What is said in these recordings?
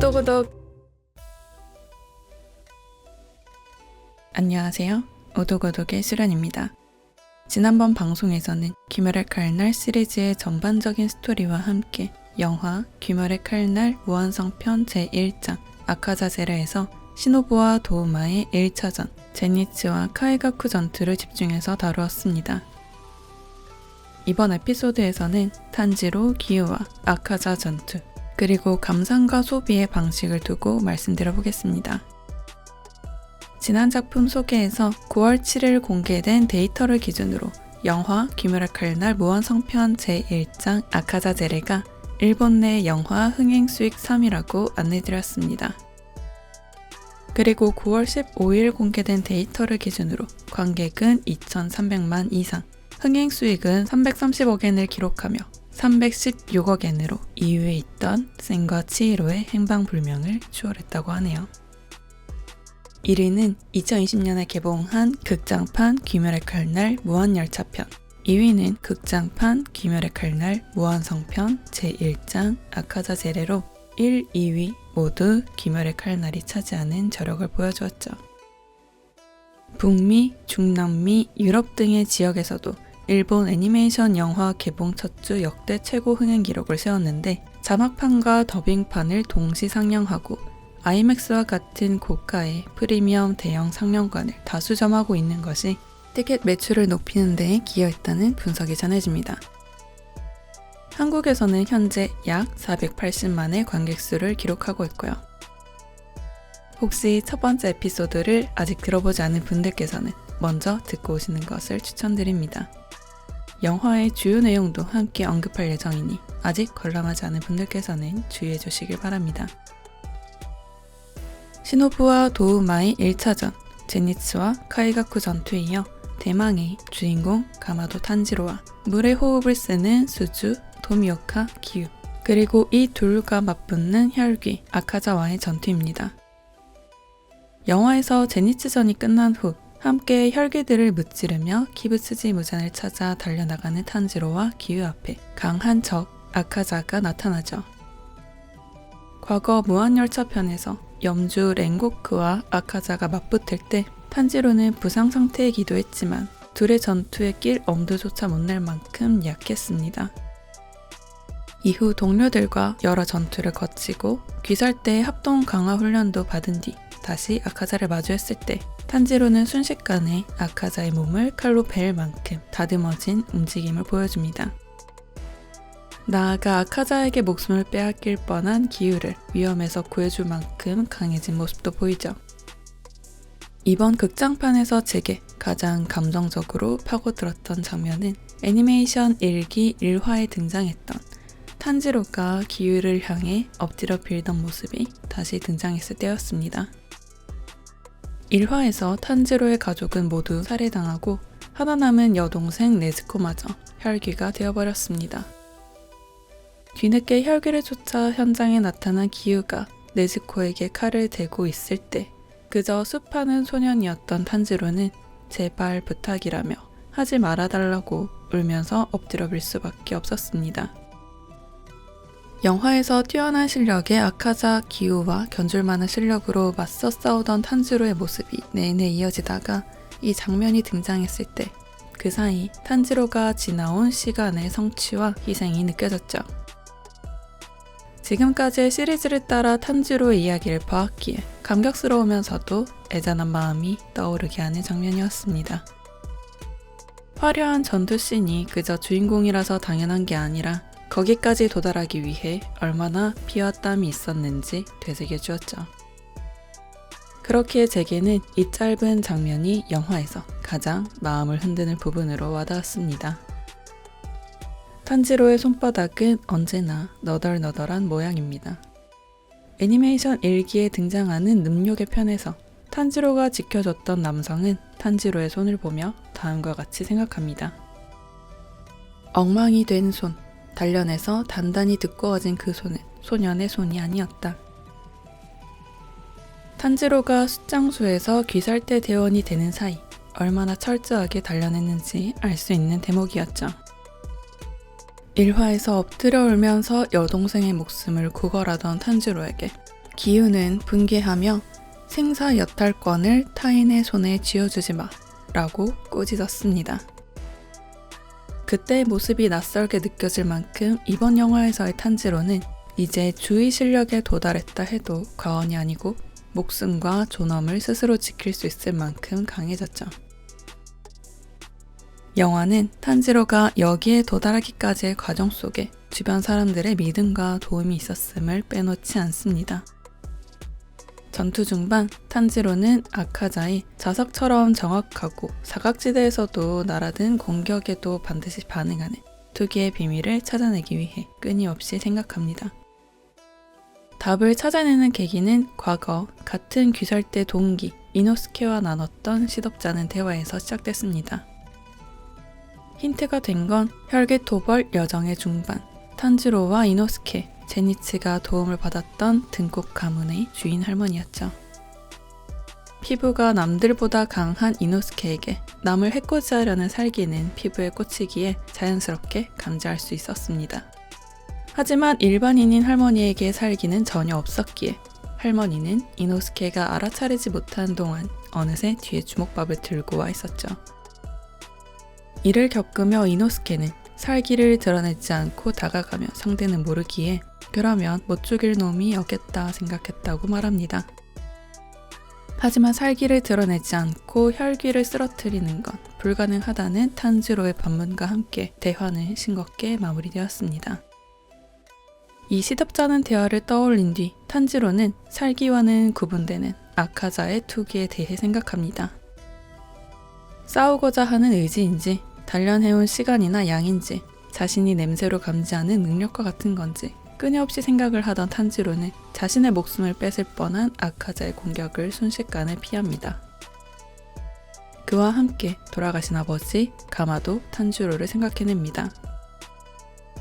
구독. 안녕하세요. 오독오독의 수련입니다. 지난번 방송에서는 귀멸의 칼날 시리즈의 전반적인 스토리와 함께 영화 귀멸의 칼날 무한성편 제1장 아카자제르에서 시노부와 도우마의 1차전 제니츠와 카이가쿠 전투를 집중해서 다루었습니다. 이번 에피소드에서는 탄지로, 기우와 아카자 전투, 그리고 감상과 소비의 방식을 두고 말씀드려보겠습니다. 지난 작품 소개에서 9월 7일 공개된 데이터를 기준으로 영화 귀멸의 칼날 무한성편 제1장 아카자제레가 일본 내 영화 흥행 수익 3위라고 안내드렸습니다. 그리고 9월 15일 공개된 데이터를 기준으로 관객은 2,300만 이상, 흥행 수익은 330억엔을 기록하며 316억엔으로 2위에 있던 센과 치히로의 행방불명을 추월했다고 하네요. 1위는 2020년에 개봉한 극장판 귀멸의 칼날 무한열차편, 2위는 극장판 귀멸의 칼날 무한성편 제1장 아카자제레로 1, 2위 모두 귀멸의 칼날이 차지하는 저력을 보여주었죠. 북미, 중남미, 유럽 등의 지역에서도 일본 애니메이션 영화 개봉 첫 주 역대 최고 흥행 기록을 세웠는데 자막판과 더빙판을 동시 상영하고 아이맥스와 같은 고가의 프리미엄 대형 상영관을 다수 점하고 있는 것이 티켓 매출을 높이는 데 기여했다는 분석이 전해집니다. 한국에서는 현재 약 480만의 관객 수를 기록하고 있고요. 혹시 첫 번째 에피소드를 아직 들어보지 않은 분들께서는 먼저 듣고 오시는 것을 추천드립니다. 영화의 주요 내용도 함께 언급할 예정이니 아직 관람하지 않은 분들께서는 주의해 주시길 바랍니다. 시노부와 도우마의 1차전, 제니츠와 카이가쿠 전투에 이어 대망의 주인공 가마도 탄지로와 물의 호흡을 쓰는 수주, 도미오카, 기우, 그리고 이 둘과 맞붙는 혈귀, 아카자와의 전투입니다. 영화에서 제니츠전이 끝난 후 함께 혈귀들을 무찌르며 키부츠지 무잔을 찾아 달려나가는 탄지로와 기우 앞에 강한 적, 아카자가 나타나죠. 과거 무한열차편에서 염주 렌고크와 아카자가 맞붙을 때 탄지로는 부상 상태이기도 했지만 둘의 전투에 낄 엄두조차 못 낼 만큼 약했습니다. 이후 동료들과 여러 전투를 거치고 귀살대 합동 강화 훈련도 받은 뒤 다시 아카자를 마주했을 때 탄지로는 순식간에 아카자의 몸을 칼로 벨 만큼 다듬어진 움직임을 보여줍니다. 나아가 아카자에게 목숨을 빼앗길 뻔한 기우를 위험에서 구해줄 만큼 강해진 모습도 보이죠. 이번 극장판에서 제게 가장 감정적으로 파고들었던 장면은 애니메이션 1기 1화에 등장했던 탄지로가 기우를 향해 엎드려 빌던 모습이 다시 등장했을 때였습니다. 1화에서 탄지로의 가족은 모두 살해당하고 하나 남은 여동생 네즈코마저 혈귀가 되어버렸습니다. 뒤늦게 혈귀를 쫓아 현장에 나타난 기우가 네즈코에게 칼을 대고 있을 때 그저 숲하는 소년이었던 탄지로는 제발 부탁이라며 하지 말아달라고 울면서 엎드려 빌 수밖에 없었습니다. 영화에서 뛰어난 실력의 아카자 기우와 견줄만한 실력으로 맞서 싸우던 탄지로의 모습이 내내 이어지다가 이 장면이 등장했을 때 그 사이 탄지로가 지나온 시간의 성취와 희생이 느껴졌죠. 지금까지의 시리즈를 따라 탄지로의 이야기를 봐왔기에 감격스러우면서도 애잔한 마음이 떠오르게 하는 장면이었습니다. 화려한 전투씬이 그저 주인공이라서 당연한 게 아니라 거기까지 도달하기 위해 얼마나 피와 땀이 있었는지 되새겨 주었죠. 그렇기에 제게는 이 짧은 장면이 영화에서 가장 마음을 흔드는 부분으로 와닿았습니다. 탄지로의 손바닥은 언제나 너덜너덜한 모양입니다. 애니메이션 1기에 등장하는 늠욕의 편에서 탄지로가 지켜줬던 남성은 탄지로의 손을 보며 다음과 같이 생각합니다. 엉망이 된 손, 단련해서 단단히 두꺼워진 그 손은 소년의 손이 아니었다. 탄지로가 숫장수에서 귀살대 대원이 되는 사이 얼마나 철저하게 단련했는지 알 수 있는 대목이었죠. 1화에서 엎드려 울면서 여동생의 목숨을 구걸하던 탄지로에게 기유는 분개하며 생사 여탈권을 타인의 손에 쥐어주지 마 라고 꾸짖었습니다. 그때의 모습이 낯설게 느껴질 만큼 이번 영화에서의 탄지로는 이제 주의 실력에 도달했다 해도 과언이 아니고 목숨과 존엄을 스스로 지킬 수 있을 만큼 강해졌죠. 영화는 탄지로가 여기에 도달하기까지의 과정 속에 주변 사람들의 믿음과 도움이 있었음을 빼놓지 않습니다. 전투 중반 탄지로는 아카자의 자석처럼 정확하고 사각지대에서도 날아든 공격에도 반드시 반응하는 투기의 비밀을 찾아내기 위해 끊임없이 생각합니다. 답을 찾아내는 계기는 과거 같은 귀살대 동기 이노스케와 나눴던 시덥잖은 대화에서 시작됐습니다. 힌트가 된 건 혈기토벌 여정의 중반, 탄지로와 이노스케, 제니츠가 도움을 받았던 등꽃 가문의 주인 할머니였죠. 피부가 남들보다 강한 이노스케에게 남을 해코지하려는 살기는 피부에 꽂히기에 자연스럽게 감지할 수 있었습니다. 하지만 일반인인 할머니에게 살기는 전혀 없었기에 할머니는 이노스케가 알아차리지 못한 동안 어느새 뒤에 주먹밥을 들고 와 있었죠. 이를 겪으며 이노스케는 살기를 드러내지 않고 다가가며 상대는 모르기에 그러면 못 죽일 놈이 없겠다 생각했다고 말합니다. 하지만 살기를 드러내지 않고 혈기를 쓰러뜨리는 건 불가능하다는 탄지로의 반문과 함께 대화는 싱겁게 마무리되었습니다. 이 시덥잖은 대화를 떠올린 뒤 탄지로는 살기와는 구분되는 아카자의 투기에 대해 생각합니다. 싸우고자 하는 의지인지 단련해온 시간이나 양인지 자신이 냄새로 감지하는 능력과 같은 건지 끊임없이 생각을 하던 탄지로는 자신의 목숨을 뺏을 뻔한 아카자의 공격을 순식간에 피합니다. 그와 함께 돌아가신 아버지 가마도 탄지로를 생각해냅니다.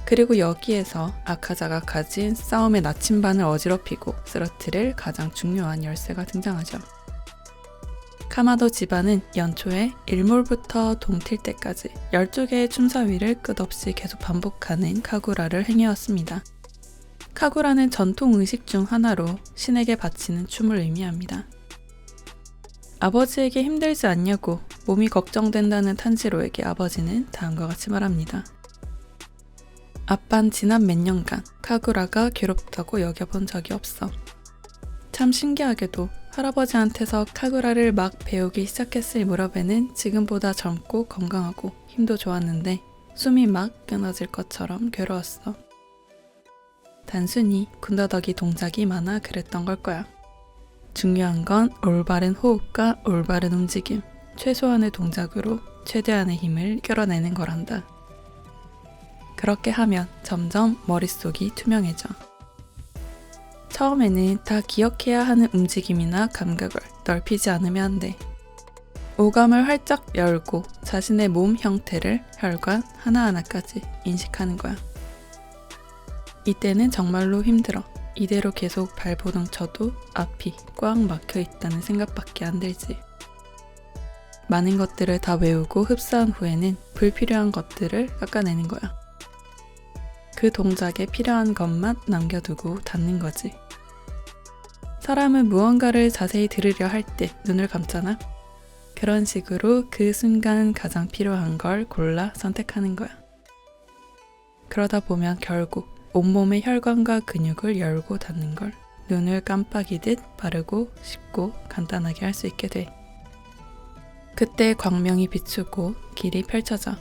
그리고 여기에서 아카자가 가진 싸움의 나침반을 어지럽히고 쓰러뜨릴 가장 중요한 열쇠가 등장하죠. 카마도 집안은 연초에 일몰부터 동틀 때까지 12개의 춤사위를 끝없이 계속 반복하는 카구라를 행해왔습니다. 카구라는 전통 의식 중 하나로 신에게 바치는 춤을 의미합니다. 아버지에게 힘들지 않냐고 몸이 걱정된다는 탄지로에게 아버지는 다음과 같이 말합니다. 아빤 지난 몇 년간 카구라가 괴롭다고 여겨본 적이 없어. 참 신기하게도 할아버지한테서 카구라를 막 배우기 시작했을 무렵에는 지금보다 젊고 건강하고 힘도 좋았는데 숨이 막 끊어질 것처럼 괴로웠어. 단순히 군더더기 동작이 많아 그랬던 걸 거야. 중요한 건 올바른 호흡과 올바른 움직임, 최소한의 동작으로 최대한의 힘을 끌어내는 거란다. 그렇게 하면 점점 머릿속이 투명해져. 처음에는 다 기억해야 하는 움직임이나 감각을 넓히지 않으면 안 돼. 오감을 활짝 열고 자신의 몸 형태를 혈관 하나하나까지 인식하는 거야. 이때는 정말로 힘들어. 이대로 계속 발버둥 쳐도 앞이 꽉 막혀 있다는 생각밖에 안 들지. 많은 것들을 다 외우고 흡수한 후에는 불필요한 것들을 깎아내는 거야. 그 동작에 필요한 것만 남겨두고 닫는 거지. 사람은 무언가를 자세히 들으려 할 때 눈을 감잖아. 그런 식으로 그 순간 가장 필요한 걸 골라 선택하는 거야. 그러다 보면 결국 온몸의 혈관과 근육을 열고 닫는 걸 눈을 깜빡이듯 빠르고 쉽고 간단하게 할 수 있게 돼. 그때 광명이 비추고 길이 펼쳐져.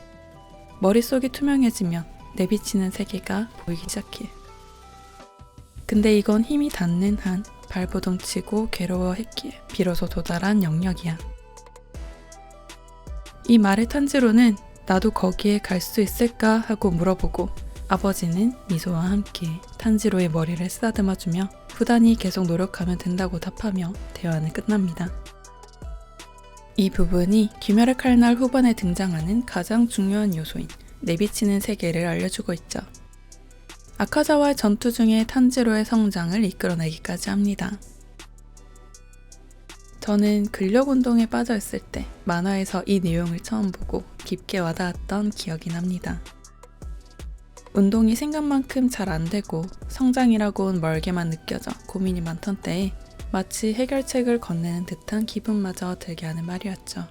머릿속이 투명해지면 내비치는 세계가 보이기 시작해. 근데 이건 힘이 닿는 한 발버둥 치고 괴로워했기에 비로소 도달한 영역이야. 이 말의 탄지로는 나도 거기에 갈 수 있을까 하고 물어보고 아버지는 미소와 함께 탄지로의 머리를 쓰다듬어주며 부단히 계속 노력하면 된다고 답하며 대화는 끝납니다. 이 부분이 귀멸의 칼날 후반에 등장하는 가장 중요한 요소인 내비치는 세계를 알려주고 있죠. 아카자와의 전투 중에 탄지로의 성장을 이끌어내기까지 합니다. 저는 근력운동에 빠져있을 때 만화에서 이 내용을 처음 보고 깊게 와닿았던 기억이 납니다. 운동이 생각만큼 잘 안 되고 성장이라곤 멀게만 느껴져 고민이 많던 때에 마치 해결책을 건네는 듯한 기분마저 들게 하는 말이었죠.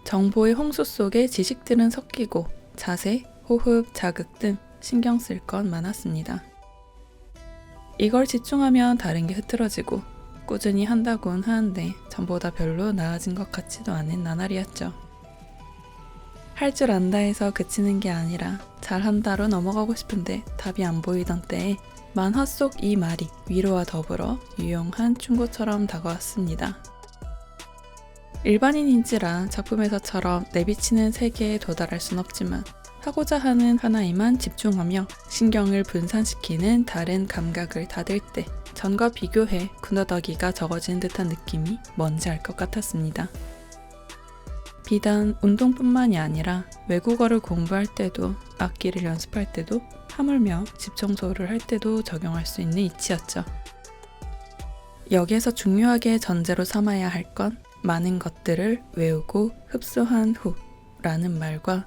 정보의 홍수 속에 지식들은 섞이고 자세, 호흡, 자극 등 신경 쓸 건 많았습니다. 이걸 집중하면 다른 게 흐트러지고 꾸준히 한다곤 하는데 전보다 별로 나아진 것 같지도 않은 나날이었죠. 할 줄 안다 해서 그치는 게 아니라 잘한다로 넘어가고 싶은데 답이 안 보이던 때에 만화 속 이 말이 위로와 더불어 유용한 충고처럼 다가왔습니다. 일반인인지라 작품에서처럼 내비치는 세계에 도달할 순 없지만 하고자 하는 하나에만 집중하며 신경을 분산시키는 다른 감각을 닫을 때 전과 비교해 군더더기가 적어지는 듯한 느낌이 뭔지 알 것 같았습니다. 비단 운동뿐만이 아니라 외국어를 공부할 때도 악기를 연습할 때도 하물며 집 청소를 할 때도 적용할 수 있는 이치였죠. 여기에서 중요하게 전제로 삼아야 할 건 많은 것들을 외우고 흡수한 후 라는 말과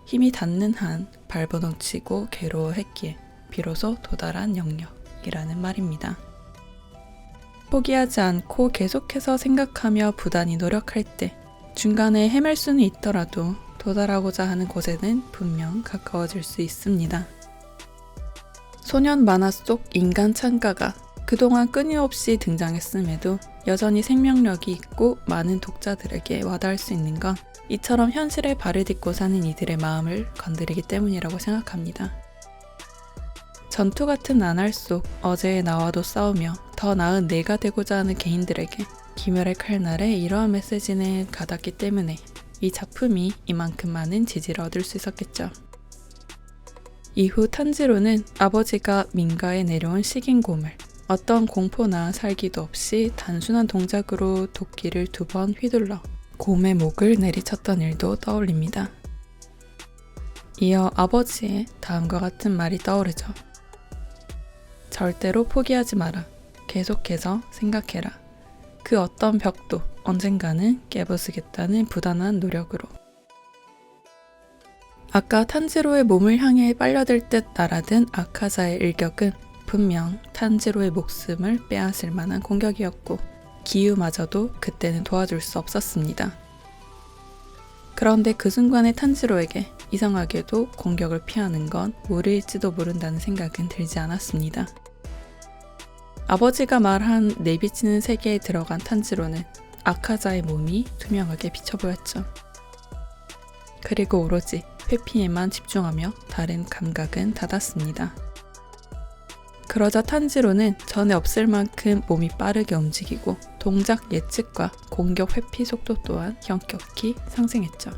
힘이 닿는 한 발버둥치고 괴로워했기에 비로소 도달한 영역이라는 말입니다. 포기하지 않고 계속해서 생각하며 부단히 노력할 때 중간에 헤맬 수는 있더라도 도달하고자 하는 곳에는 분명 가까워질 수 있습니다. 소년 만화 속 인간 창가가 그동안 끊임없이 등장했음에도 여전히 생명력이 있고 많은 독자들에게 와닿을 수 있는 건 이처럼 현실에 발을 딛고 사는 이들의 마음을 건드리기 때문이라고 생각합니다. 전투 같은 나날 속 어제의 나와도 싸우며 더 나은 내가 되고자 하는 개인들에게 기멸의 칼날에 이러한 메시지는 가닿기 때문에 이 작품이 이만큼 많은 지지를 얻을 수 있었겠죠. 이후 탄지로는 아버지가 민가에 내려온 식인곰을 어떤 공포나 살기도 없이 단순한 동작으로 도끼를 2번 휘둘러 곰의 목을 내리쳤던 일도 떠올립니다. 이어 아버지의 다음과 같은 말이 떠오르죠. 절대로 포기하지 마라. 계속해서 생각해라. 그 어떤 벽도 언젠가는 깨부수겠다는 부단한 노력으로. 아까 탄지로의 몸을 향해 빨려들 듯 날아든 아카자의 일격은 분명 탄지로의 목숨을 빼앗을 만한 공격이었고 기유마저도 그때는 도와줄 수 없었습니다. 그런데 그 순간의 탄지로에게 이상하게도 공격을 피하는 건 무리일지도 모른다는 생각은 들지 않았습니다. 아버지가 말한 내비치는 세계에 들어간 탄지로는 아카자의 몸이 투명하게 비쳐 보였죠. 그리고 오로지 회피에만 집중하며 다른 감각은 닫았습니다. 그러자 탄지로는 전에 없을 만큼 몸이 빠르게 움직이고 동작 예측과 공격 회피 속도 또한 현격히 상승했죠.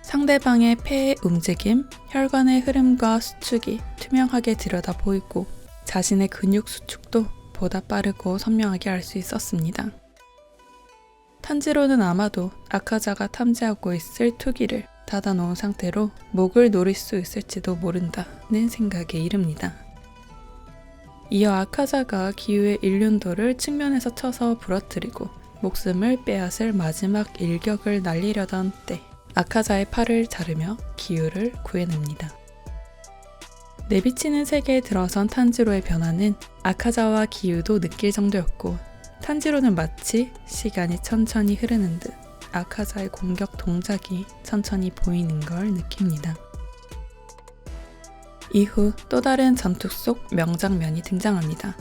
상대방의 폐의 움직임, 혈관의 흐름과 수축이 투명하게 들여다 보이고 자신의 근육 수축도 보다 빠르고 선명하게 알 수 있었습니다. 탄지로는 아마도 아카자가 탐지하고 있을 투기를 닫아놓은 상태로 목을 노릴 수 있을지도 모른다는 생각에 이릅니다. 이어 아카자가 기유의 일륜도를 측면에서 쳐서 부러뜨리고 목숨을 빼앗을 마지막 일격을 날리려던 때 아카자의 팔을 자르며 기유를 구해냅니다. 내비치는 세계에 들어선 탄지로의 변화는 아카자와 기유도 느낄 정도였고 탄지로는 마치 시간이 천천히 흐르는 듯 아카자의 공격 동작이 천천히 보이는 걸 느낍니다. 이후 또 다른 전투 속 명장면이 등장합니다.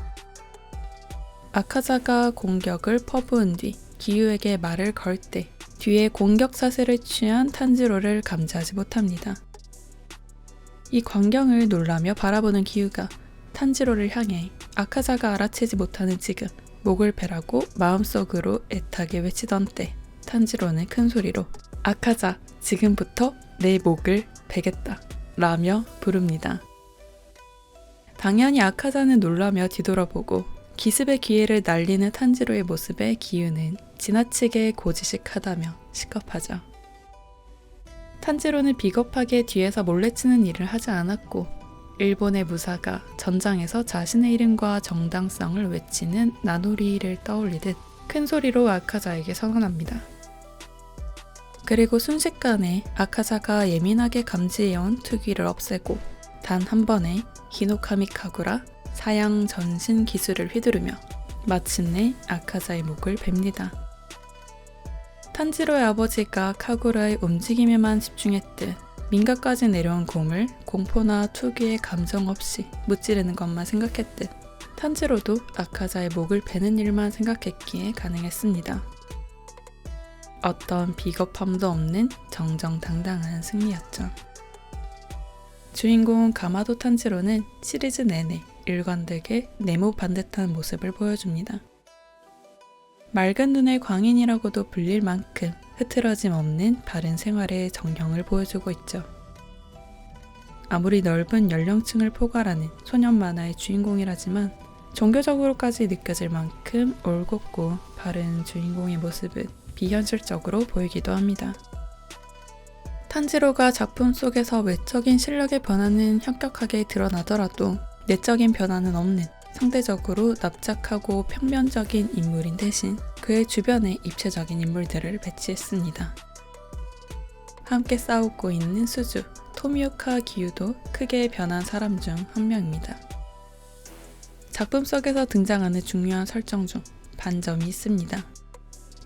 아카자가 공격을 퍼부은 뒤 기유에게 말을 걸 때 뒤에 공격 자세를 취한 탄지로를 감지하지 못합니다. 이 광경을 놀라며 바라보는 기유가 탄지로를 향해 아카자가 알아채지 못하는 지금 목을 베라고 마음속으로 애타게 외치던 때 탄지로는 큰 소리로 아카자 지금부터 내 목을 베겠다 라며 부릅니다. 당연히 아카자는 놀라며 뒤돌아보고 기습의 기회를 날리는 탄지로의 모습에 기유는 지나치게 고지식하다며 시겁하죠. 탄지로는 비겁하게 뒤에서 몰래치는 일을 하지 않았고 일본의 무사가 전장에서 자신의 이름과 정당성을 외치는 나노리를 떠올리듯 큰 소리로 아카자에게 선언합니다. 그리고 순식간에 아카자가 예민하게 감지해온 투기를 없애고 단 한 번에 히노카미 카구라 사양 전신 기술을 휘두르며 마침내 아카자의 목을 뱁니다. 탄지로의 아버지가 카구라의 움직임에만 집중했듯 민가까지 내려온 곰을 공포나 투기의 감정 없이 무찌르는 것만 생각했듯 탄지로도 아카자의 목을 베는 일만 생각했기에 가능했습니다. 어떤 비겁함도 없는 정정당당한 승리였죠. 주인공 가마도 탄지로는 시리즈 내내 일관되게 네모 반듯한 모습을 보여줍니다. 맑은 눈의 광인이라고도 불릴 만큼 흐트러짐 없는 바른 생활의 정형을 보여주고 있죠. 아무리 넓은 연령층을 포괄하는 소년 만화의 주인공이라지만 종교적으로까지 느껴질 만큼 올곧고 바른 주인공의 모습은 비현실적으로 보이기도 합니다. 탄지로가 작품 속에서 외적인 실력의 변화는 현격하게 드러나더라도 내적인 변화는 없는 상대적으로 납작하고 평면적인 인물인 대신 그의 주변에 입체적인 인물들을 배치했습니다. 함께 싸우고 있는 수주, 토미오카 기유도 크게 변한 사람 중 한 명입니다. 작품 속에서 등장하는 중요한 설정 중 반점이 있습니다.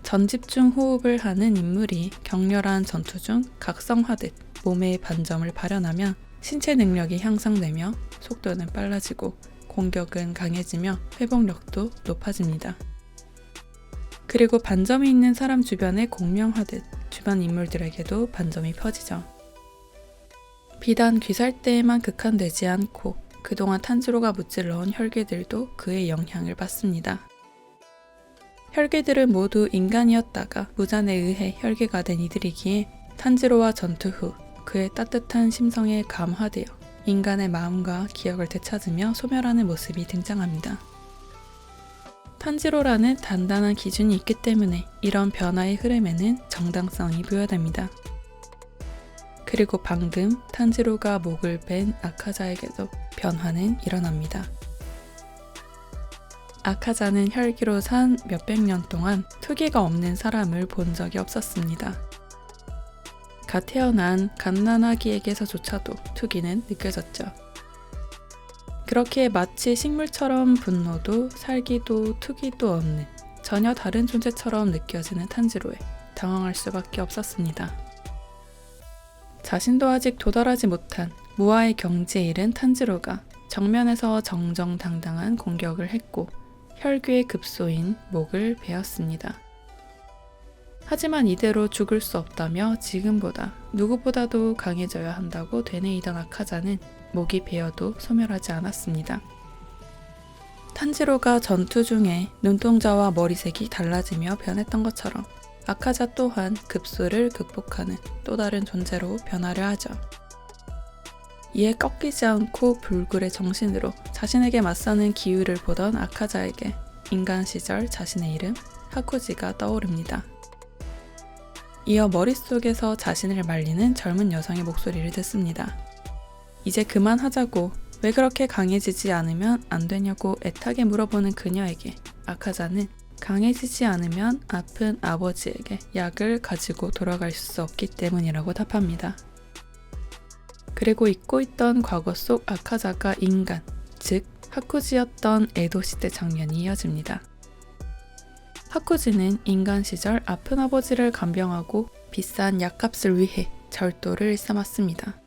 전집중 호흡을 하는 인물이 격렬한 전투 중 각성하듯 몸의 반점을 발현하면 신체 능력이 향상되며 속도는 빨라지고 공격은 강해지며 회복력도 높아집니다. 그리고 반점이 있는 사람 주변에 공명하듯 주변 인물들에게도 반점이 퍼지죠. 비단 귀살대에만 국한되지 않고 그동안 탄지로가 무찔러온 혈기들도 그의 영향을 받습니다. 혈기들은 모두 인간이었다가 무잔에 의해 혈기가 된 이들이기에 탄지로와 전투 후 그의 따뜻한 심성에 감화되어 인간의 마음과 기억을 되찾으며 소멸하는 모습이 등장합니다. 탄지로라는 단단한 기준이 있기 때문에 이런 변화의 흐름에는 정당성이 부여됩니다. 그리고 방금 탄지로가 목을 뺀 아카자에게도 변화는 일어납니다. 아카자는 혈기로 산 몇백 년 동안 투기가 없는 사람을 본 적이 없었습니다. 갓 태어난 갓난아기에게서조차도 투기는 느껴졌죠. 그렇게 마치 식물처럼 분노도 살기도 투기도 없는 전혀 다른 존재처럼 느껴지는 탄지로에 당황할 수밖에 없었습니다. 자신도 아직 도달하지 못한 무아의 경지에 이른 탄지로가 정면에서 정정당당한 공격을 했고 혈귀의 급소인 목을 베었습니다. 하지만 이대로 죽을 수 없다며 지금보다 누구보다도 강해져야 한다고 되뇌이던 아카자는 목이 베어도 소멸하지 않았습니다. 탄지로가 전투 중에 눈동자와 머리색이 달라지며 변했던 것처럼 아카자 또한 급소를 극복하는 또 다른 존재로 변화를 하죠. 이에 꺾이지 않고 불굴의 정신으로 자신에게 맞서는 기우를 보던 아카자에게 인간 시절 자신의 이름 하쿠지가 떠오릅니다. 이어 머릿속에서 자신을 말리는 젊은 여성의 목소리를 듣습니다. 이제 그만하자고, 왜 그렇게 강해지지 않으면 안 되냐고 애타게 물어보는 그녀에게 아카자는 강해지지 않으면 아픈 아버지에게 약을 가지고 돌아갈 수 없기 때문이라고 답합니다. 그리고 잊고 있던 과거 속 아카자가 인간, 즉 하쿠지였던 에도 시대 장면이 이어집니다. 하쿠지는 인간 시절 아픈 아버지를 간병하고 비싼 약값을 위해 절도를 일삼았습니다.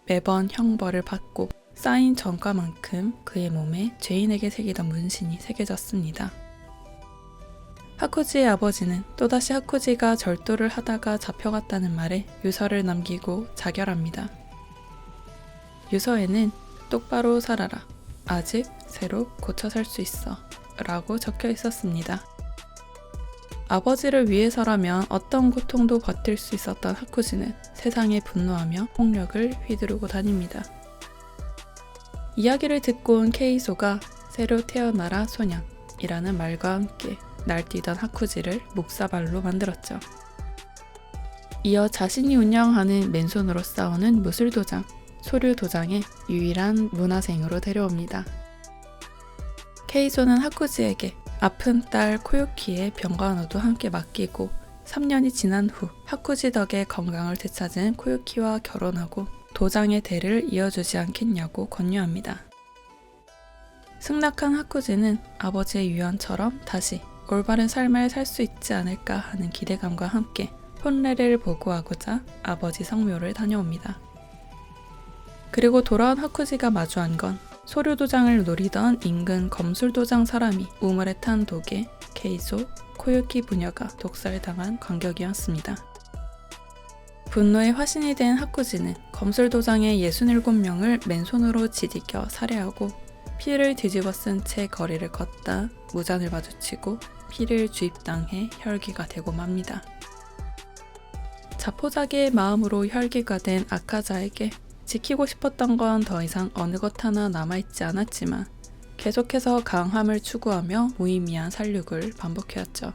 매번 형벌을 받고 쌓인 전과만큼 그의 몸에 죄인에게 새기던 문신이 새겨졌습니다. 하쿠지의 아버지는 또다시 하쿠지가 절도를 하다가 잡혀갔다는 말에 유서를 남기고 자결합니다. 유서에는 똑바로 살아라. 아직 새로 고쳐 살 수 있어. 라고 적혀 있었습니다. 아버지를 위해서라면 어떤 고통도 버틸 수 있었던 하쿠지는 세상에 분노하며 폭력을 휘두르고 다닙니다. 이야기를 듣고 온 케이소가 새로 태어나라 소냥이라는 말과 함께 날뛰던 하쿠지를 목사발로 만들었죠. 이어 자신이 운영하는 맨손으로 싸우는 무술도장, 소류도장의 유일한 문화생으로 데려옵니다. 케이소는 하쿠지에게 아픈 딸 코요키의 병간호도 함께 맡기고 3년이 지난 후 하쿠지 덕에 건강을 되찾은 코유키와 결혼하고 도장의 대를 이어주지 않겠냐고 권유합니다. 승낙한 하쿠지는 아버지의 유언처럼 다시 올바른 삶을 살 수 있지 않을까 하는 기대감과 함께 혼례를 보고하고자 아버지 성묘를 다녀옵니다. 그리고 돌아온 하쿠지가 마주한 건 소류도장을 노리던 인근 검술도장 사람이 우물에 탄 독에 케이조, 코유키 부녀가 독살당한 광경이었습니다. 분노에 화신이 된 하쿠지는 검술도장의 67명을 맨손으로 지디겨 살해하고 피를 뒤집어 쓴 채 거리를 걷다 무잔을 마주치고 피를 주입당해 혈기가 되고 맙니다. 자포자기의 마음으로 혈기가 된 아카자에게 지키고 싶었던 건 더 이상 어느 것 하나 남아있지 않았지만 계속해서 강함을 추구하며 무의미한 살육을 반복해왔죠.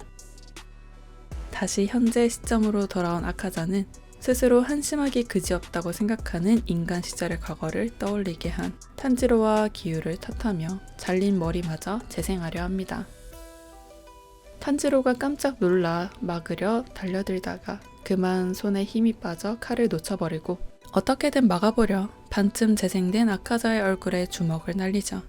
다시 현재 시점으로 돌아온 아카자는 스스로 한심하기 그지없다고 생각하는 인간 시절의 과거를 떠올리게 한 탄지로와 기유를 탓하며 잘린 머리마저 재생하려 합니다. 탄지로가 깜짝 놀라 막으려 달려들다가 그만 손에 힘이 빠져 칼을 놓쳐버리고 어떻게든 막아보려 반쯤 재생된 아카자의 얼굴에 주먹을 날리죠.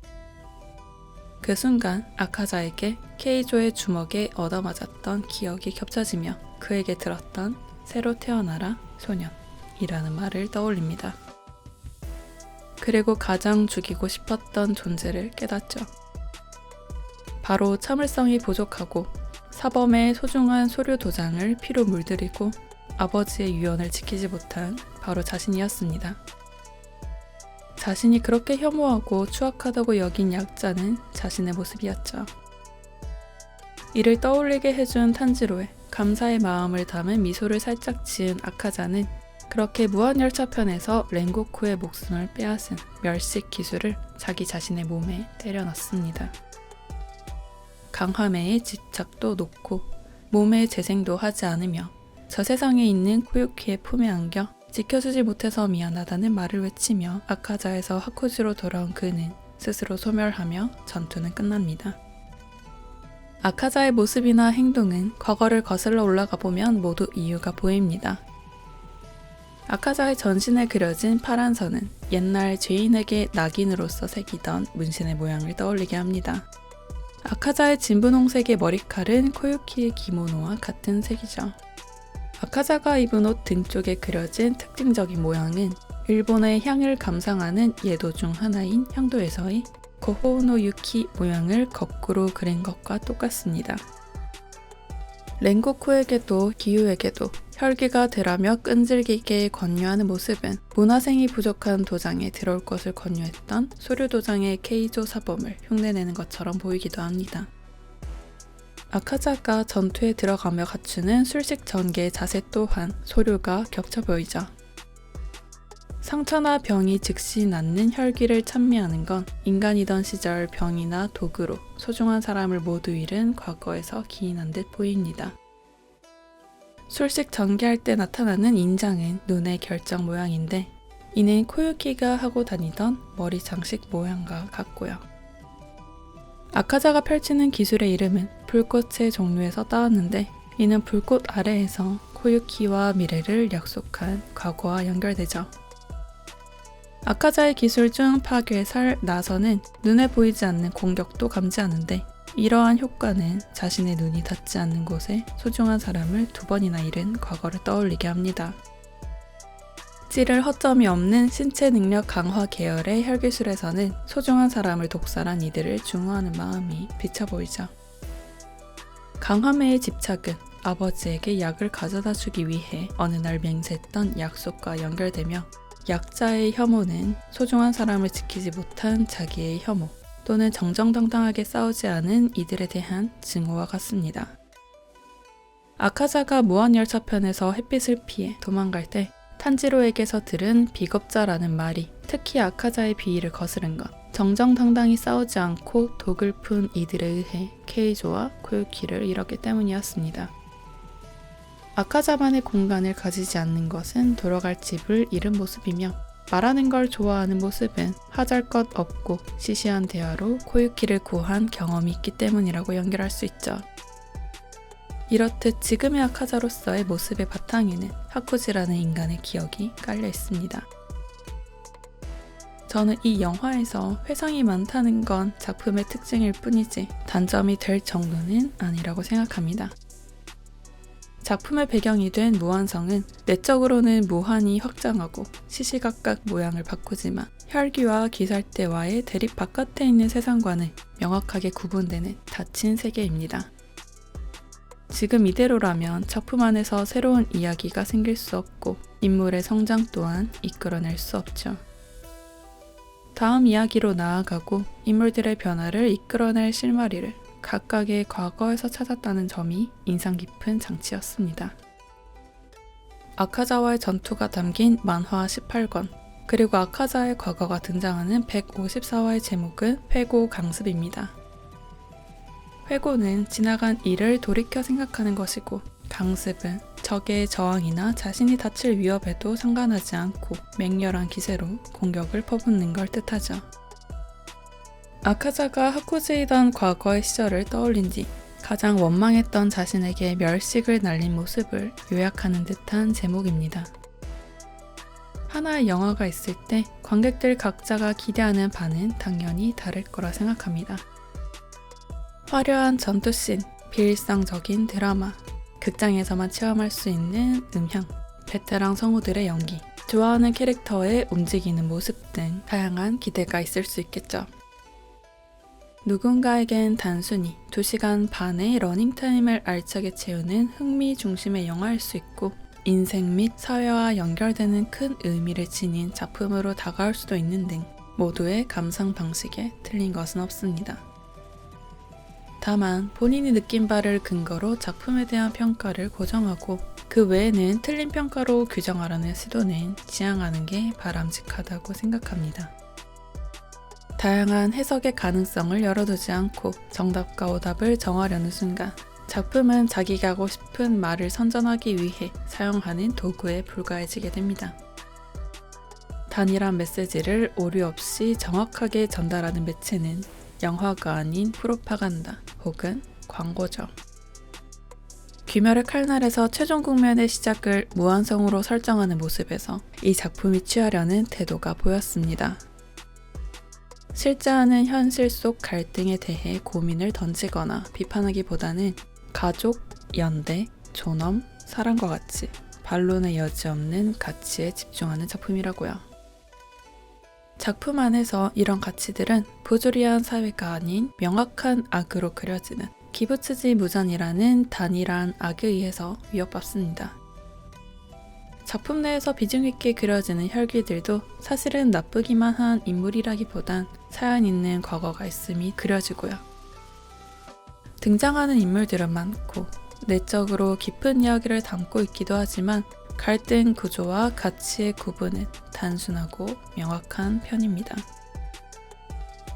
그 순간 아카자에게 케이조의 주먹에 얻어맞았던 기억이 겹쳐지며 그에게 들었던 새로 태어나라 소년이라는 말을 떠올립니다. 그리고 가장 죽이고 싶었던 존재를 깨닫죠. 바로 참을성이 부족하고 사범의 소중한 소류 도장을 피로 물들이고 아버지의 유언을 지키지 못한 바로 자신이었습니다. 자신이 그렇게 혐오하고 추악하다고 여긴 약자는 자신의 모습이었죠. 이를 떠올리게 해준 탄지로의 감사의 마음을 담은 미소를 살짝 지은 아카자는 그렇게 무한열차편에서 렌고쿠의 목숨을 빼앗은 멸식 기술을 자기 자신의 몸에 때려 넣습니다. 강화매의 집착도 높고 몸의 재생도 하지 않으며 저 세상에 있는 코유키의 품에 안겨 지켜주지 못해서 미안하다는 말을 외치며 아카자에서 하쿠지로 돌아온 그는 스스로 소멸하며 전투는 끝납니다. 아카자의 모습이나 행동은 과거를 거슬러 올라가 보면 모두 이유가 보입니다. 아카자의 전신에 그려진 파란 선은 옛날 죄인에게 낙인으로서 새기던 문신의 모양을 떠올리게 합니다. 아카자의 진분홍색의 머리칼은 코유키의 기모노와 같은 색이죠. 아카자가 입은 옷 등 쪽에 그려진 특징적인 모양은 일본의 향을 감상하는 예도 중 하나인 향도에서의 고호노 유키 모양을 거꾸로 그린 것과 똑같습니다. 렌고쿠에게도 기유에게도 혈기가 되라며 끈질기게 권유하는 모습은 문화생이 부족한 도장에 들어올 것을 권유했던 소류도장의 케이조 사범을 흉내내는 것처럼 보이기도 합니다. 아카자가 전투에 들어가며 갖추는 술식 전개의 자세 또한 소류가 겹쳐 보이죠. 상처나 병이 즉시 낫는 혈기를 찬미하는 건 인간이던 시절 병이나 도구로 소중한 사람을 모두 잃은 과거에서 기인한 듯 보입니다. 술식 전개할 때 나타나는 인장은 눈의 결정 모양인데 이는 코유키가 하고 다니던 머리 장식 모양과 같고요. 아카자가 펼치는 기술의 이름은 불꽃의 종류에서 따왔는데 이는 불꽃 아래에서 코유키와 미래를 약속한 과거와 연결되죠. 아카자의 기술 중 파괴살, 나서는 눈에 보이지 않는 공격도 감지하는데 이러한 효과는 자신의 눈이 닿지 않는 곳에 소중한 사람을 2번이나 잃은 과거를 떠올리게 합니다. 찌를 허점이 없는 신체 능력 강화 계열의 혈기술에서는 소중한 사람을 독살한 이들을 중후하는 마음이 비쳐 보이죠. 강화매의 집착은 아버지에게 약을 가져다 주기 위해 어느 날 맹세했던 약속과 연결되며 약자의 혐오는 소중한 사람을 지키지 못한 자기의 혐오 또는 정정당당하게 싸우지 않은 이들에 대한 증오와 같습니다. 아카자가 무한열차편에서 햇빛을 피해 도망갈 때 탄지로에게서 들은 비겁자라는 말이 특히 아카자의 비위를 거스른 것, 정정당당히 싸우지 않고 독을 푼 이들에 의해 케이조와 코유키를 잃었기 때문이었습니다. 아카자만의 공간을 가지지 않는 것은 돌아갈 집을 잃은 모습이며 말하는 걸 좋아하는 모습은 하잘것 없고 시시한 대화로 코유키를 구한 경험이 있기 때문이라고 연결할 수 있죠. 이렇듯 지금의 아카자로서의 모습의 바탕에는 하쿠지라는 인간의 기억이 깔려 있습니다. 저는 이 영화에서 회상이 많다는 건 작품의 특징일 뿐이지 단점이 될 정도는 아니라고 생각합니다. 작품의 배경이 된 무한성은 내적으로는 무한히 확장하고 시시각각 모양을 바꾸지만 혈기와 기살대와의 대립 바깥에 있는 세상과는 명확하게 구분되는 닫힌 세계입니다. 지금 이대로라면 작품 안에서 새로운 이야기가 생길 수 없고 인물의 성장 또한 이끌어낼 수 없죠. 다음 이야기로 나아가고 인물들의 변화를 이끌어낼 실마리를 각각의 과거에서 찾았다는 점이 인상 깊은 장치였습니다. 아카자와의 전투가 담긴 만화 18권, 그리고 아카자의 과거가 등장하는 154화의 제목은 회고 강습입니다. 회고는 지나간 일을 돌이켜 생각하는 것이고, 강습은 적의 저항이나 자신이 다칠 위협에도 상관하지 않고 맹렬한 기세로 공격을 퍼붓는 걸 뜻하죠. 아카자가 하쿠지이던 과거의 시절을 떠올린 뒤 가장 원망했던 자신에게 멸식을 날린 모습을 요약하는 듯한 제목입니다. 하나의 영화가 있을 때 관객들 각자가 기대하는 바는 당연히 다를 거라 생각합니다. 화려한 전투씬, 비일상적인 드라마, 극장에서만 체험할 수 있는 음향, 베테랑 성우들의 연기, 좋아하는 캐릭터의 움직이는 모습 등 다양한 기대가 있을 수 있겠죠. 누군가에겐 단순히 2시간 반의 러닝타임을 알차게 채우는 흥미 중심의 영화일 수 있고, 인생 및 사회와 연결되는 큰 의미를 지닌 작품으로 다가올 수도 있는 등 모두의 감상 방식에 틀린 것은 없습니다. 다만 본인이 느낀 바를 근거로 작품에 대한 평가를 고정하고 그 외에는 틀린 평가로 규정하려는 시도는 지양하는 게 바람직하다고 생각합니다. 다양한 해석의 가능성을 열어두지 않고 정답과 오답을 정하려는 순간 작품은 자기가 하고 싶은 말을 선전하기 위해 사용하는 도구에 불과해지게 됩니다. 단일한 메시지를 오류 없이 정확하게 전달하는 매체는 영화가 아닌 프로파간다 혹은 광고죠. 귀멸의 칼날에서 최종 국면의 시작을 무한성으로 설정하는 모습에서 이 작품이 취하려는 태도가 보였습니다. 실제하는 현실 속 갈등에 대해 고민을 던지거나 비판하기보다는 가족, 연대, 존엄, 사랑과 같이 반론의 여지 없는 가치에 집중하는 작품이라고요. 작품 안에서 이런 가치들은 부조리한 사회가 아닌 명확한 악으로 그려지는 기부츠지 무전이라는 단일한 악에 의해서 위협받습니다. 작품 내에서 비중 있게 그려지는 혈기들도 사실은 나쁘기만 한 인물이라기보단 사연 있는 과거가 있음이 그려지고요. 등장하는 인물들은 많고 내적으로 깊은 이야기를 담고 있기도 하지만 갈등 구조와 가치의 구분은 단순하고 명확한 편입니다.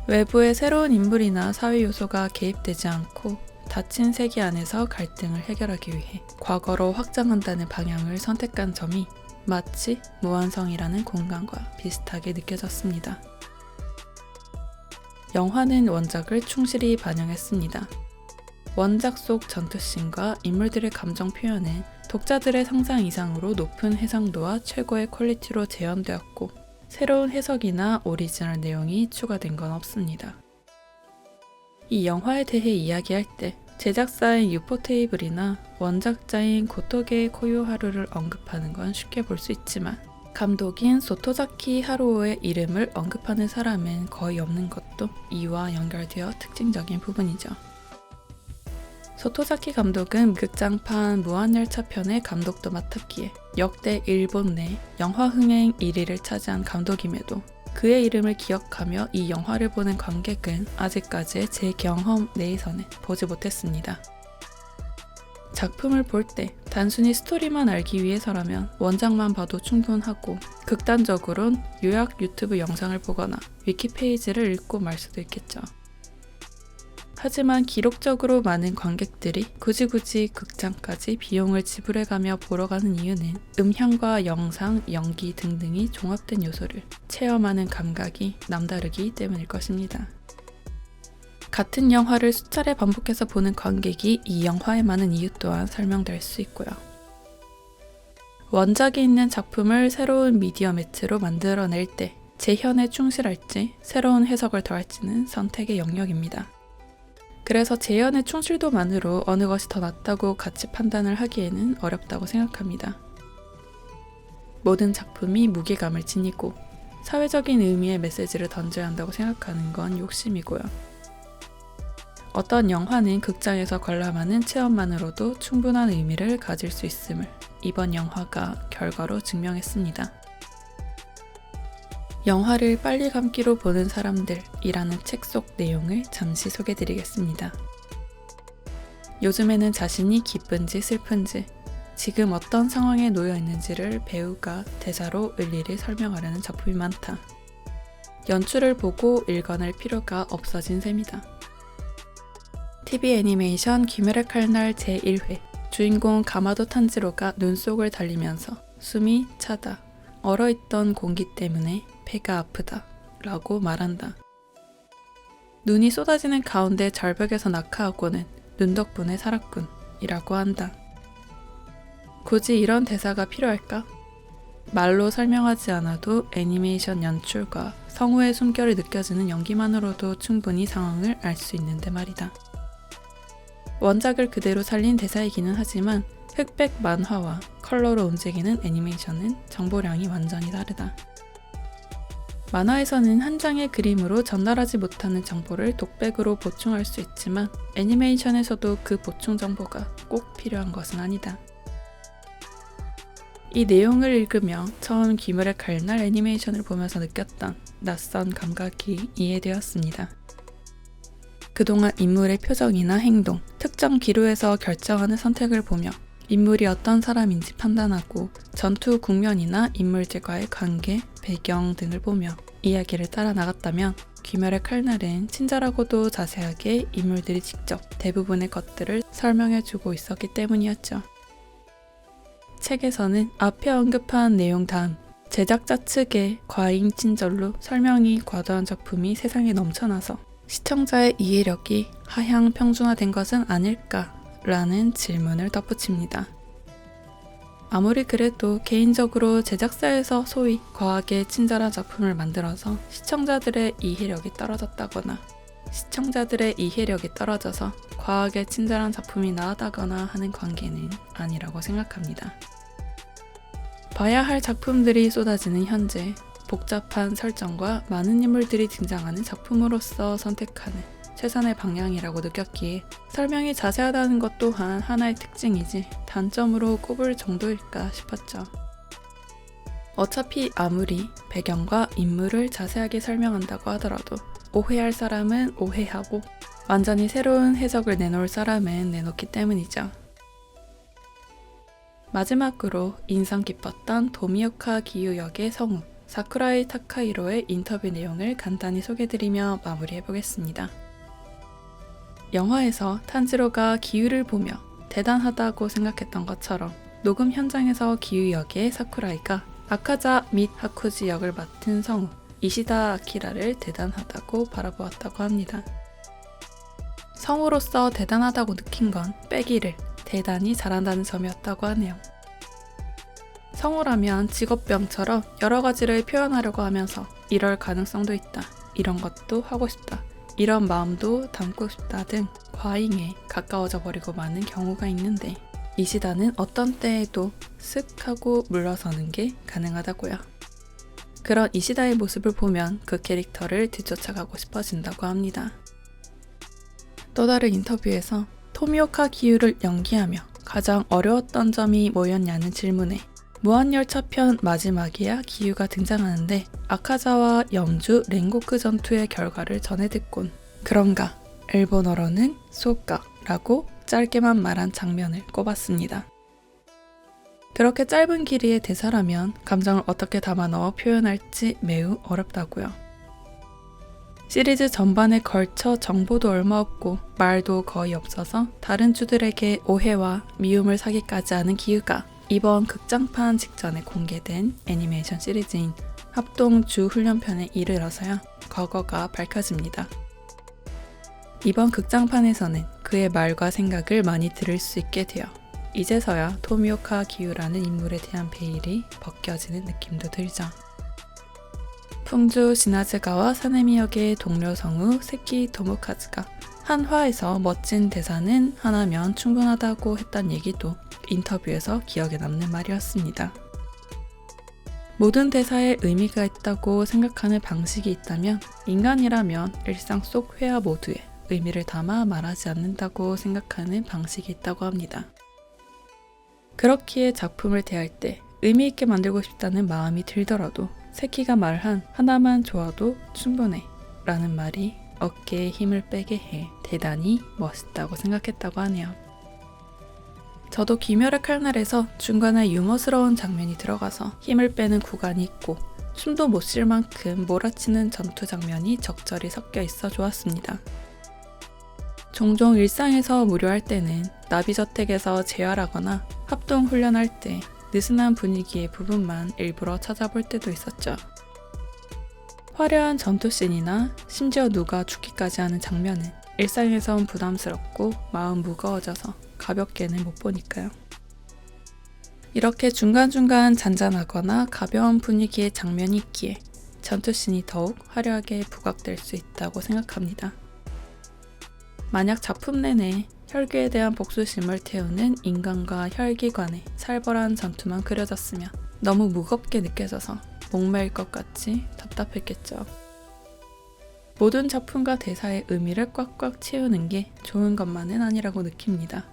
외부의 새로운 인물이나 사회 요소가 개입되지 않고 닫힌 세계 안에서 갈등을 해결하기 위해 과거로 확장한다는 방향을 선택한 점이 마치 무한성이라는 공간과 비슷하게 느껴졌습니다. 영화는 원작을 충실히 반영했습니다. 원작 속 전투씬과 인물들의 감정 표현은 독자들의 상상 이상으로 높은 해상도와 최고의 퀄리티로 재현되었고 새로운 해석이나 오리지널 내용이 추가된 건 없습니다. 이 영화에 대해 이야기할 때 제작사인 유포테이블이나 원작자인 고토게 코요하루를 언급하는 건 쉽게 볼 수 있지만 감독인 소토자키 하루오의 이름을 언급하는 사람은 거의 없는 것도 이와 연결되어 특징적인 부분이죠. 소토자키 감독은 극장판 무한열차편의 감독도 맡았기에 역대 일본 내 영화 흥행 1위를 차지한 감독임에도 그의 이름을 기억하며 이 영화를 보는 관객은 아직까지 제 경험 내에서는 보지 못했습니다. 작품을 볼 때 단순히 스토리만 알기 위해서라면 원작만 봐도 충분하고 극단적으론 요약 유튜브 영상을 보거나 위키페이지를 읽고 말 수도 있겠죠. 하지만 기록적으로 많은 관객들이 굳이 극장까지 비용을 지불해가며 보러 가는 이유는 음향과 영상, 연기 등등이 종합된 요소를 체험하는 감각이 남다르기 때문일 것입니다. 같은 영화를 수차례 반복해서 보는 관객이 이 영화에 많은 이유 또한 설명될 수 있고요. 원작이 있는 작품을 새로운 미디어 매체로 만들어낼 때 재현에 충실할지 새로운 해석을 더할지는 선택의 영역입니다. 그래서 재현의 충실도만으로 어느 것이 더 낫다고 가치 판단을 하기에는 어렵다고 생각합니다. 모든 작품이 무게감을 지니고 사회적인 의미의 메시지를 던져야 한다고 생각하는 건 욕심이고요. 어떤 영화는 극장에서 관람하는 체험만으로도 충분한 의미를 가질 수 있음을 이번 영화가 결과로 증명했습니다. 영화를 빨리 감기로 보는 사람들이라는 책 속 내용을 잠시 소개드리겠습니다. 요즘에는 자신이 기쁜지 슬픈지, 지금 어떤 상황에 놓여 있는지를 배우가 대사로 일일이 설명하려는 작품이 많다. 연출을 보고 읽어낼 필요가 없어진 셈이다. TV 애니메이션 귀멸의 칼날 제1회 주인공 가마도 탄지로가 눈 속을 달리면서 숨이 차다, 얼어있던 공기 때문에 배가 아프다 라고 말한다. 눈이 쏟아지는 가운데 절벽에서 낙하하고는 눈 덕분에 살았군 이라고 한다. 굳이 이런 대사가 필요할까? 말로 설명하지 않아도 애니메이션 연출과 성우의 숨결이 느껴지는 연기만으로도 충분히 상황을 알 수 있는데 말이다. 원작을 그대로 살린 대사이기는 하지만 흑백 만화와 컬러로 움직이는 애니메이션은 정보량이 완전히 다르다. 만화에서는 한 장의 그림으로 전달하지 못하는 정보를 독백으로 보충할 수 있지만 애니메이션에서도 그 보충 정보가 꼭 필요한 것은 아니다. 이 내용을 읽으며 처음 귀멸의 칼날 애니메이션을 보면서 느꼈던 낯선 감각이 이해되었습니다. 그동안 인물의 표정이나 행동, 특정 기로에서 결정하는 선택을 보며 인물이 어떤 사람인지 판단하고 전투 국면이나 인물들과의 관계, 배경 등을 보며 이야기를 따라 나갔다면 귀멸의 칼날은 친절하고도 자세하게 인물들이 직접 대부분의 것들을 설명해주고 있었기 때문이었죠. 책에서는 앞에 언급한 내용 다음 제작자 측의 과잉 친절로 설명이 과도한 작품이 세상에 넘쳐나서 시청자의 이해력이 하향 평준화된 것은 아닐까라는 질문을 덧붙입니다. 아무리 그래도 개인적으로 제작사에서 소위 과하게 친절한 작품을 만들어서 시청자들의 이해력이 떨어졌다거나 시청자들의 이해력이 떨어져서 과하게 친절한 작품이 나왔다거나 하는 관계는 아니라고 생각합니다. 봐야 할 작품들이 쏟아지는 현재 복잡한 설정과 많은 인물들이 등장하는 작품으로서 선택하는 최선의 방향이라고 느꼈기에 설명이 자세하다는 것 또한 하나의 특징이지 단점으로 꼽을 정도일까 싶었죠. 어차피 아무리 배경과 인물을 자세하게 설명한다고 하더라도 오해할 사람은 오해하고 완전히 새로운 해석을 내놓을 사람은 내놓기 때문이죠. 마지막으로 인상 깊었던 도미오카 기유 역의 성우 사쿠라이 타카히로의 인터뷰 내용을 간단히 소개드리며 마무리해보겠습니다. 영화에서 탄지로가 기유를 보며 대단하다고 생각했던 것처럼 녹음 현장에서 기유 역의 사쿠라이가 아카자 및 하쿠지 역을 맡은 성우 이시다 아키라를 대단하다고 바라보았다고 합니다. 성우로서 대단하다고 느낀 건 빼기를 대단히 잘한다는 점이었다고 하네요. 성우라면 직업병처럼 여러 가지를 표현하려고 하면서 이럴 가능성도 있다, 이런 것도 하고 싶다, 이런 마음도 담고 싶다 등 과잉에 가까워져 버리고 마는 경우가 있는데 이시다는 어떤 때에도 쓱 하고 물러서는 게 가능하다고요. 그런 이시다의 모습을 보면 그 캐릭터를 뒤쫓아가고 싶어진다고 합니다. 또 다른 인터뷰에서 토미오카 기유를 연기하며 가장 어려웠던 점이 뭐였냐는 질문에 무한열차 편 마지막이야 기유가 등장하는데 아카자와 염주 렌고쿠 전투의 결과를 전해 듣곤 그런가 일본어로는 소까라고 짧게만 말한 장면을 꼽았습니다. 그렇게 짧은 길이의 대사라면 감정을 어떻게 담아 넣어 표현할지 매우 어렵다고요. 시리즈 전반에 걸쳐 정보도 얼마 없고 말도 거의 없어서 다른 주들에게 오해와 미움을 사기까지 하는 기유가 이번 극장판 직전에 공개된 애니메이션 시리즈인 합동 주 훈련편에 이르러서야 과거가 밝혀집니다. 이번 극장판에서는 그의 말과 생각을 많이 들을 수 있게 되어 이제서야 토미오카 기유라는 인물에 대한 베일이 벗겨지는 느낌도 들죠. 풍주 시나즈가와 사네미 역의 동료 성우 세키 토모카즈가 한 화에서 멋진 대사는 하나면 충분하다고 했단 얘기도 인터뷰에서 기억에 남는 말이었습니다. 모든 대사에 의미가 있다고 생각하는 방식이 있다면 인간이라면 일상 속 회화 모두에 의미를 담아 말하지 않는다고 생각하는 방식이 있다고 합니다. 그렇기에 작품을 대할 때 의미 있게 만들고 싶다는 마음이 들더라도 세키가 말한 하나만 좋아도 충분해 라는 말이 어깨에 힘을 빼게 해 대단히 멋있다고 생각했다고 하네요. 저도 귀멸의 칼날에서 중간에 유머스러운 장면이 들어가서 힘을 빼는 구간이 있고 숨도 못 쉴 만큼 몰아치는 전투 장면이 적절히 섞여 있어 좋았습니다. 종종 일상에서 무료할 때는 나비저택에서 재활하거나 합동훈련할 때 느슨한 분위기의 부분만 일부러 찾아볼 때도 있었죠. 화려한 전투씬이나 심지어 누가 죽기까지 하는 장면은 일상에선 부담스럽고 마음 무거워져서 가볍게는 못 보니까요. 이렇게 중간중간 잔잔하거나 가벼운 분위기의 장면이 있기에 전투씬이 더욱 화려하게 부각될 수 있다고 생각합니다. 만약 작품 내내 혈기에 대한 복수심을 태우는 인간과 혈기 간의 살벌한 전투만 그려졌으면 너무 무겁게 느껴져서 목매일 것 같이 답답했겠죠. 모든 작품과 대사의 의미를 꽉꽉 채우는 게 좋은 것만은 아니라고 느낍니다.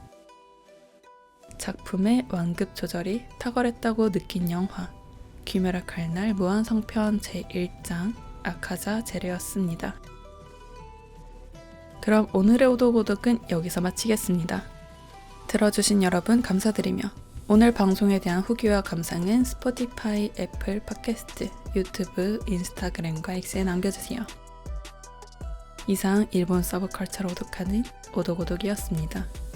작품의 완급 조절이 탁월했다고 느낀 영화 귀멸의 칼날 무한성편 제1장 아카자 제레였습니다. 그럼 오늘의 오독오독은 여기서 마치겠습니다. 들어주신 여러분 감사드리며 오늘 방송에 대한 후기와 감상은 스포티파이, 애플 팟캐스트, 유튜브, 인스타그램과 X에 남겨주세요. 이상 일본 서브컬처를 오독하는 오독오독이었습니다.